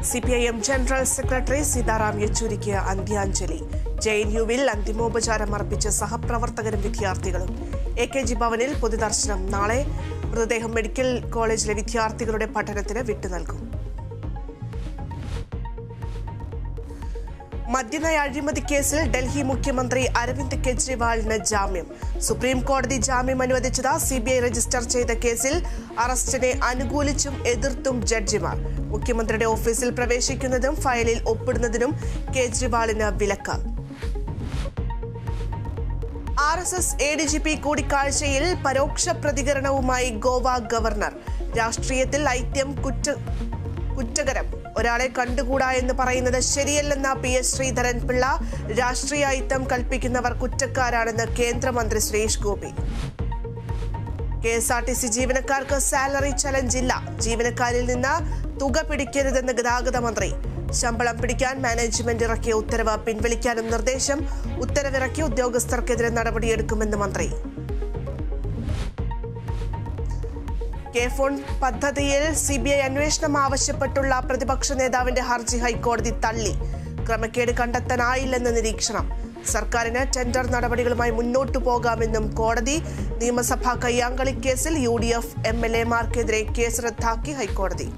CPIM general secretary Sitaram യെച്ചൂരിക്ക് അന്ത്യാഞ്ജലി. JNUവിൽ അന്തിമോപചാരം അർപ്പിച്ച സഹപ്രവർത്തകരും വിദ്യാർത്ഥികളും. AKG ഭവനിൽ പൊതുദർശനം നാളെ. മൃതദേഹം മെഡിക്കൽ കോളേജിലെ വിദ്യാർത്ഥികളുടെ പഠനത്തിന് വിട്ടുനൽകും. മദ്യനയ അഴിമതി കേസിൽ ഡൽഹി മുഖ്യമന്ത്രി അരവിന്ദ് കെജ്രിവാളിന് ജാമ്യം. സുപ്രീം കോടതി ജാമ്യം അനുവദിച്ചത്. CBI രജിസ്റ്റർ ചെയ്ത കേസിൽ അറസ്റ്റിനെ അനുകൂലിച്ചും എതിർത്തും ജഡ്ജിമാർ. മുഖ്യമന്ത്രിയുടെ ഓഫീസിൽ പ്രവേശിക്കുന്നതും ഫയലിൽ ഒപ്പിടുന്നതിനും കേജ്രിവാളിന് വിലക്ക്. RSS ADGP കൂടിക്കാഴ്ചയിൽ പരോക്ഷ പ്രതികരണവുമായി ഗോവ ഗവർണർ. രാഷ്ട്രീയത്തിൽ ഐക്യം കുറ്റകരം. ഒരാളെ കണ്ടുകൂടാ എന്ന് പറയുന്നത് ശരിയല്ലെന്ന PS ശ്രീധരൻ പിള്ള. രാഷ്ട്രീയ ഐക്യം കൽപ്പിക്കുന്നവർ കുറ്റക്കാരാണെന്ന് കേന്ദ്രമന്ത്രി സുരേഷ് ഗോപി. KSRTC ജീവനക്കാർക്ക് സാലറി ചലഞ്ച് ഇല്ല. ജീവനക്കാരിൽ നിന്ന് തുക പിടിക്കരുതെന്ന് ഗതാഗത മന്ത്രി. ശമ്പളം പിടിക്കാൻ മാനേജ്മെന്റ് ഇറക്കിയ ഉത്തരവ് പിൻവലിക്കാനും നിർദ്ദേശം. ഉത്തരവിറക്കിയ ഉദ്യോഗസ്ഥർക്കെതിരെ നടപടിയെടുക്കുമെന്ന് മന്ത്രി. K-ഫോൺ പദ്ധതിയിൽ CBI അന്വേഷണം ആവശ്യപ്പെട്ടുള്ള പ്രതിപക്ഷ നേതാവിന്റെ ഹർജി ഹൈക്കോടതി തള്ളി. ക്രമക്കേട് കണ്ടെത്താനായില്ലെന്ന് നിരീക്ഷണം. സർക്കാരിന് ടെൻഡർ നടപടികളുമായി മുന്നോട്ടു പോകാമെന്നും കോടതി. നിയമസഭാ കയ്യാങ്കളി കേസിൽ UDF MLA-മാർക്കെതിരെ കേസ് റദ്ദാക്കി ഹൈക്കോടതി.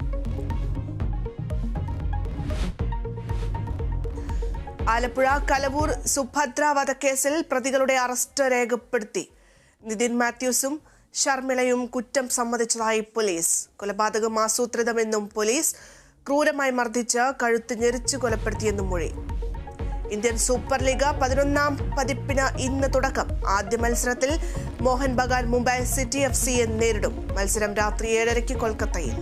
ആലപ്പുഴ കലവൂർ സുഭദ്ര വധക്കേസിൽ പ്രതികളുടെ അറസ്റ്റ് രേഖപ്പെടുത്തി. നിതിൻ മാത്യൂസും ഷർമിളയും കുറ്റം സമ്മതിച്ചതായി പോലീസ്. കൊലപാതകം ആസൂത്രിതമെന്നും പോലീസ്. ക്രൂരമായി മർദ്ദിച്ച് കഴുത്ത് ഞെരിച്ചു കൊലപ്പെടുത്തിയെന്നും മൊഴി. ഇന്ത്യൻ സൂപ്പർ ലീഗ് 11ാം പതിപ്പിന് ഇന്ന് തുടക്കം. ആദ്യ മത്സരത്തിൽ മോഹൻ ബഗാൻ മുംബൈ സിറ്റി FC നേരിടും. മത്സരം രാത്രി 7:30 കൊൽക്കത്തയിൽ.